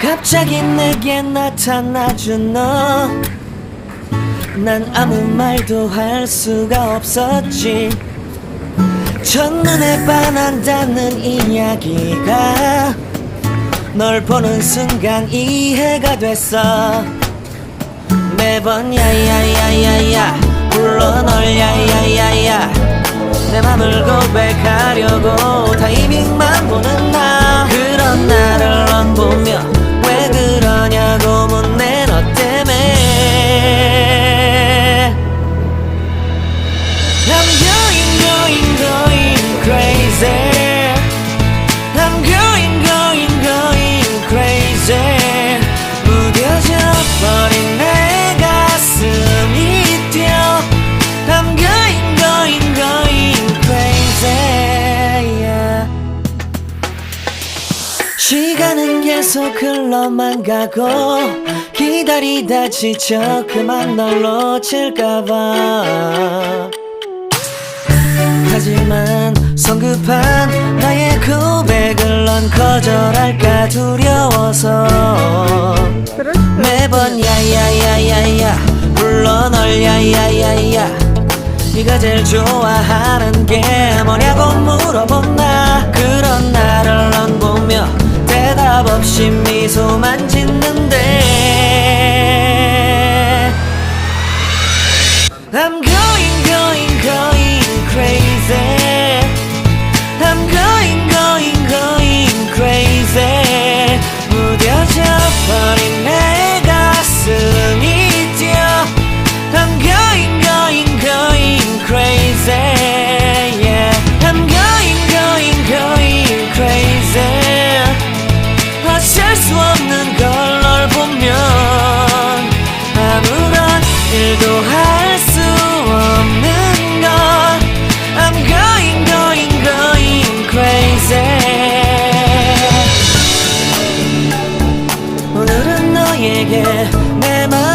갑자기 내게 나타나준 너, 난 아무 말도 할 수가 없었지. 첫눈에 반한다는 이야기가 널 보는 순간 이해가 됐어. 매번 야야야야야 불러 널 야야야야, 내 맘을 고백하려고 타이밍만 보는 나. 그런 나를 넌 보며 왜 그러냐고 묻네. 너 때문에 I'm going crazy. I'm going crazy. 무뎌져 버린 내 가슴이 뛰어. I'm going crazy, yeah. 시간은 계속 흘러만 가고 기다리다 지쳐 그만 널 놓칠까봐. 하지만 성급한 나의 고백을 넌 거절할까 두려워서 매번 야야야야야 불러 널 야야야야. 네가 제일 좋아하는 게 뭐냐고 물어본 나. 그런 나를 넌 보며 대답 없이 미소만 짓는데 I'm going crazy. I'm going crazy. 무뎌져 버린 내 가슴이 뛰어. I'm going crazy, yeah. I'm going crazy. 어쩔 수 없는 걸 널 보면 아무런 일도 할 수 없는 걸. I'm going crazy. 오늘은 너에게 내 맘